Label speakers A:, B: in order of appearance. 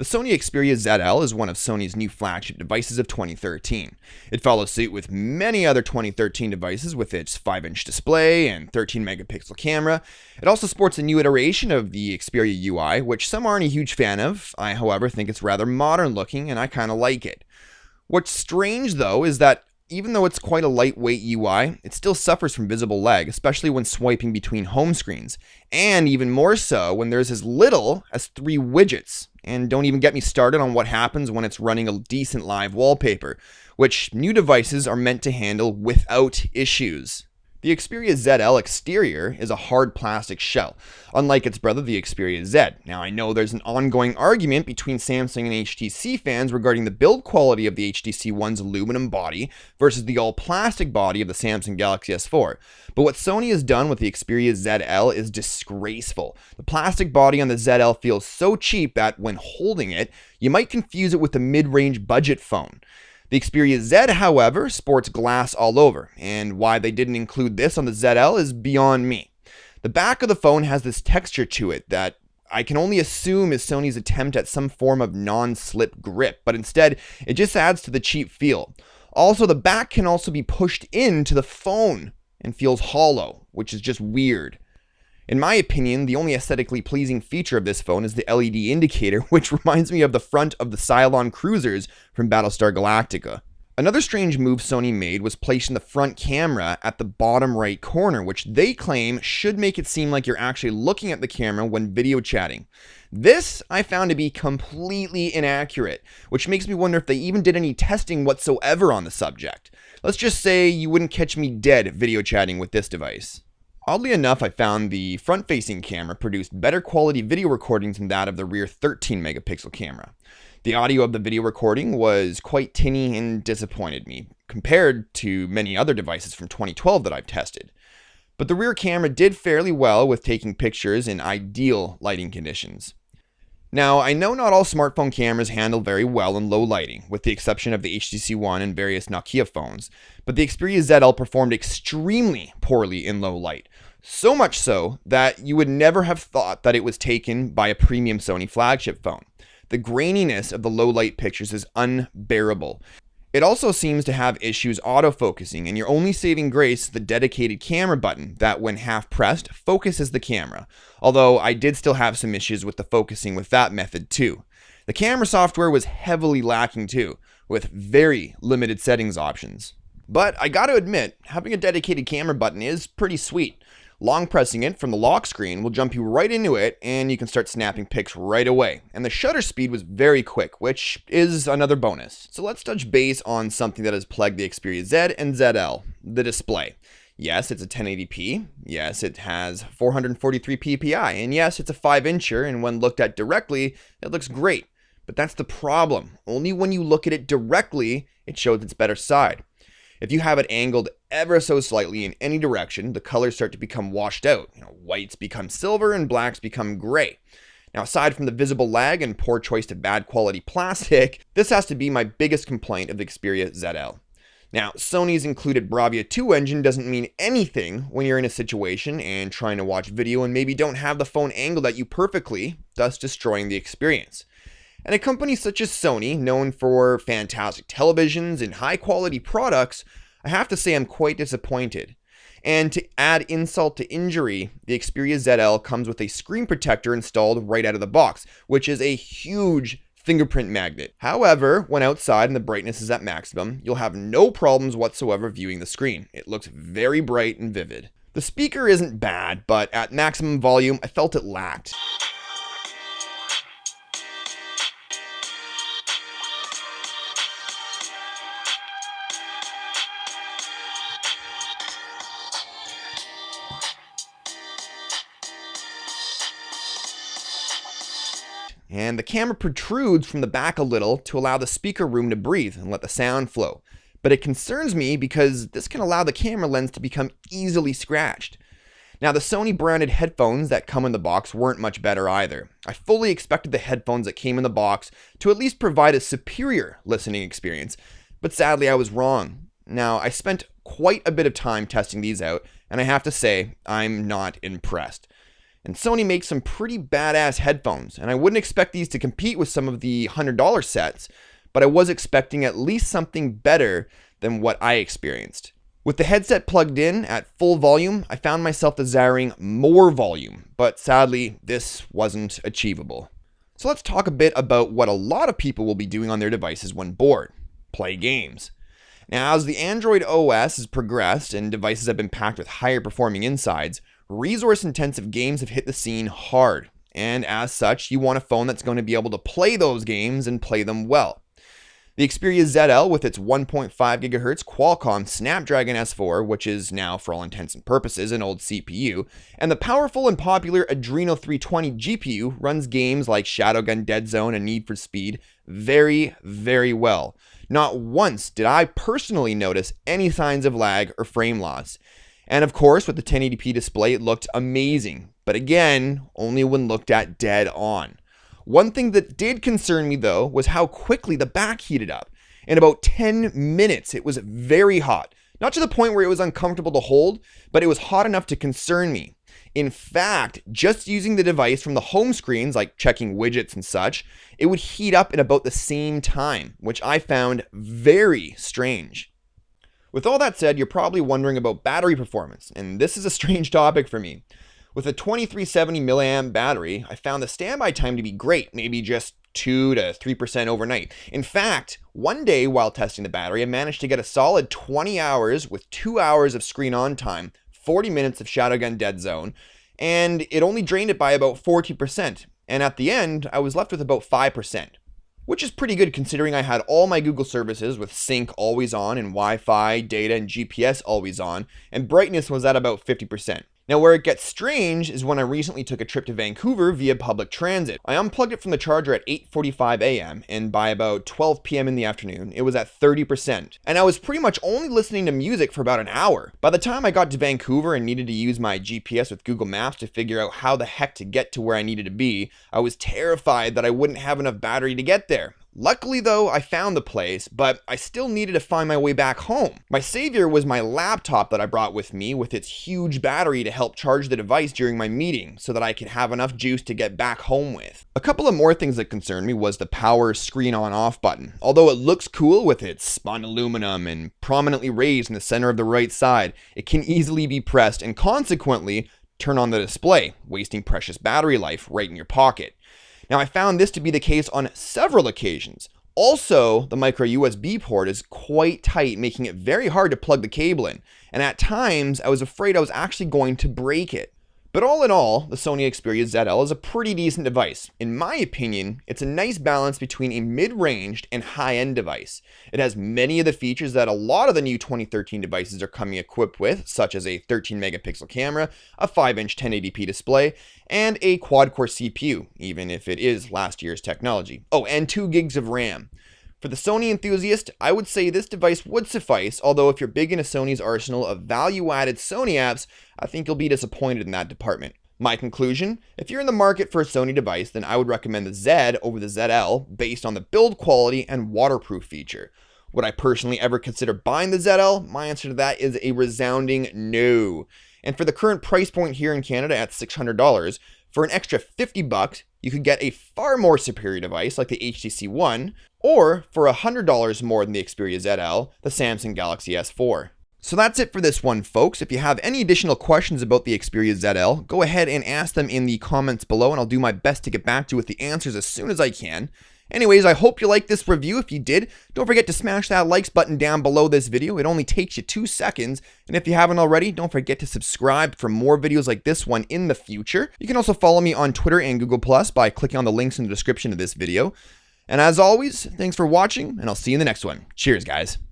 A: The Sony Xperia ZL is one of Sony's new flagship devices of 2013. It follows suit with many other 2013 devices with its 5-inch display and 13-megapixel camera. It also sports a new iteration of the Xperia UI, which some aren't a huge fan of. I, however, think it's rather modern looking and I kind of like it. What's strange, though, is that even though it's quite a lightweight UI, it still suffers from visible lag, especially when swiping between home screens, and even more so when there's as little as 3 widgets. And don't even get me started on what happens when it's running a decent live wallpaper, which new devices are meant to handle without issues. The Xperia ZL exterior is a hard plastic shell, unlike its brother the Xperia Z. Now, I know there's an ongoing argument between Samsung and HTC fans regarding the build quality of the HTC One's aluminum body versus the all-plastic body of the Samsung Galaxy S4. But what Sony has done with the Xperia ZL is disgraceful. The plastic body on the ZL feels so cheap that when holding it, you might confuse it with a mid-range budget phone. The Xperia Z, however, sports glass all over, and why they didn't include this on the ZL is beyond me. The back of the phone has this texture to it that I can only assume is Sony's attempt at some form of non-slip grip, but instead, it just adds to the cheap feel. Also, the back can also be pushed into the phone and feels hollow, which is just weird. In my opinion, the only aesthetically pleasing feature of this phone is the LED indicator, which reminds me of the front of the Cylon cruisers from Battlestar Galactica. Another strange move Sony made was placing the front camera at the bottom right corner, which they claim should make it seem like you're actually looking at the camera when video chatting. This I found to be completely inaccurate, which makes me wonder if they even did any testing whatsoever on the subject. Let's just say you wouldn't catch me dead video chatting with this device. Oddly enough, I found the front-facing camera produced better quality video recordings than that of the rear 13-megapixel camera. The audio of the video recording was quite tinny and disappointed me, compared to many other devices from 2012 that I've tested. But the rear camera did fairly well with taking pictures in ideal lighting conditions. Now, I know not all smartphone cameras handle very well in low lighting, with the exception of the HTC One and various Nokia phones, but the Xperia ZL performed extremely poorly in low light. So much so that you would never have thought that it was taken by a premium Sony flagship phone. The graininess of the low light pictures is unbearable. It also seems to have issues autofocusing, and your only saving grace is the dedicated camera button that, when half pressed, focuses the camera. Although I did still have some issues with the focusing with that method too. The camera software was heavily lacking too, with very limited settings options. But I gotta admit, having a dedicated camera button is pretty sweet. Long pressing it from the lock screen will jump you right into it, and you can start snapping pics right away. And the shutter speed was very quick, which is another bonus. So let's touch base on something that has plagued the Xperia Z and ZL, the display. Yes, it's a 1080p. Yes, it has 443 ppi. And yes, it's a 5-incher, and when looked at directly, it looks great. But that's the problem. Only when you look at it directly, it shows its better side. If you have it angled ever so slightly in any direction, the colors start to become washed out. Whites become silver and blacks become gray. Now, aside from the visible lag and poor choice to bad quality plastic, this has to be my biggest complaint of the Xperia ZL. Now, Sony's included Bravia 2 engine doesn't mean anything when you're in a situation and trying to watch video and maybe don't have the phone angled at you perfectly, thus destroying the experience. And a company such as Sony, known for fantastic televisions and high-quality products, I have to say I'm quite disappointed. And to add insult to injury, the Xperia ZL comes with a screen protector installed right out of the box, which is a huge fingerprint magnet. However, when outside and the brightness is at maximum, you'll have no problems whatsoever viewing the screen. It looks very bright and vivid. The speaker isn't bad, but at maximum volume, I felt it lacked. And the camera protrudes from the back a little to allow the speaker room to breathe and let the sound flow. But it concerns me because this can allow the camera lens to become easily scratched. Now, the Sony branded headphones that come in the box weren't much better either. I fully expected the headphones that came in the box to at least provide a superior listening experience, but sadly I was wrong. Now, I spent quite a bit of time testing these out, and I have to say, I'm not impressed. And Sony makes some pretty badass headphones, and I wouldn't expect these to compete with some of the $100 sets, but I was expecting at least something better than what I experienced. With the headset plugged in at full volume, I found myself desiring more volume, but sadly, this wasn't achievable. So let's talk a bit about what a lot of people will be doing on their devices when bored: play games. Now, as the Android OS has progressed and devices have been packed with higher performing insides, resource-intensive games have hit the scene hard, and as such, you want a phone that's going to be able to play those games and play them well. The Xperia ZL with its 1.5 GHz Qualcomm Snapdragon S4, which is now for all intents and purposes an old CPU, and the powerful and popular Adreno 320 GPU runs games like Shadowgun Dead Zone and Need for Speed very, very well. Not once did I personally notice any signs of lag or frame loss. And of course, with the 1080p display, it looked amazing, but again, only when looked at dead on. One thing that did concern me though was how quickly the back heated up. In about 10 minutes, it was very hot. Not to the point where it was uncomfortable to hold, but it was hot enough to concern me. In fact, just using the device from the home screens, like checking widgets and such, it would heat up in about the same time, which I found very strange. With all that said, you're probably wondering about battery performance, and this is a strange topic for me. With a 2370 mAh battery, I found the standby time to be great, maybe just 2 to 3% overnight. In fact, one day while testing the battery, I managed to get a solid 20 hours with 2 hours of screen on time, 40 minutes of Shadowgun Dead Zone, and it only drained it by about 40%. And at the end, I was left with about 5%. Which is pretty good considering I had all my Google services with sync always on and Wi-Fi, data, and GPS always on, and brightness was at about 50%. Now where it gets strange is when I recently took a trip to Vancouver via public transit. I unplugged it from the charger at 8:45 a.m. and by about 12 p.m. in the afternoon, it was at 30%. And I was pretty much only listening to music for about an hour. By the time I got to Vancouver and needed to use my GPS with Google Maps to figure out how the heck to get to where I needed to be, I was terrified that I wouldn't have enough battery to get there. Luckily though, I found the place, but I still needed to find my way back home. My savior was my laptop that I brought with me with its huge battery to help charge the device during my meeting so that I could have enough juice to get back home with. A couple of more things that concerned me was the power screen on off button. Although it looks cool with its spun aluminum and prominently raised in the center of the right side, it can easily be pressed and consequently turn on the display, wasting precious battery life right in your pocket. Now, I found this to be the case on several occasions. Also, the micro USB port is quite tight, making it very hard to plug the cable in. And at times, I was afraid I was actually going to break it. But all in all, the Sony Xperia ZL is a pretty decent device. In my opinion, it's a nice balance between a mid-ranged and high-end device. It has many of the features that a lot of the new 2013 devices are coming equipped with, such as a 13 megapixel camera, a 5-inch 1080p display, and a quad-core CPU, even if it is last year's technology. Oh, and 2 gigs of RAM. For the Sony enthusiast, I would say this device would suffice, although if you're big into Sony's arsenal of value-added Sony apps, I think you'll be disappointed in that department. My conclusion, if you're in the market for a Sony device, then I would recommend the Z over the ZL based on the build quality and waterproof feature. Would I personally ever consider buying the ZL? My answer to that is a resounding no. And for the current price point here in Canada at $600, for an extra $50, you could get a far more superior device like the HTC One, or for $100 more than the Xperia ZL, the Samsung Galaxy S4. So that's it for this one, folks. If you have any additional questions about the Xperia ZL, go ahead and ask them in the comments below, and I'll do my best to get back to you with the answers as soon as I can. Anyways, I hope you liked this review. If you did, don't forget to smash that likes button down below this video. It only takes you 2 seconds. And if you haven't already, don't forget to subscribe for more videos like this one in the future. You can also follow me on Twitter and Google Plus by clicking on the links in the description of this video. And as always, thanks for watching, and I'll see you in the next one. Cheers, guys.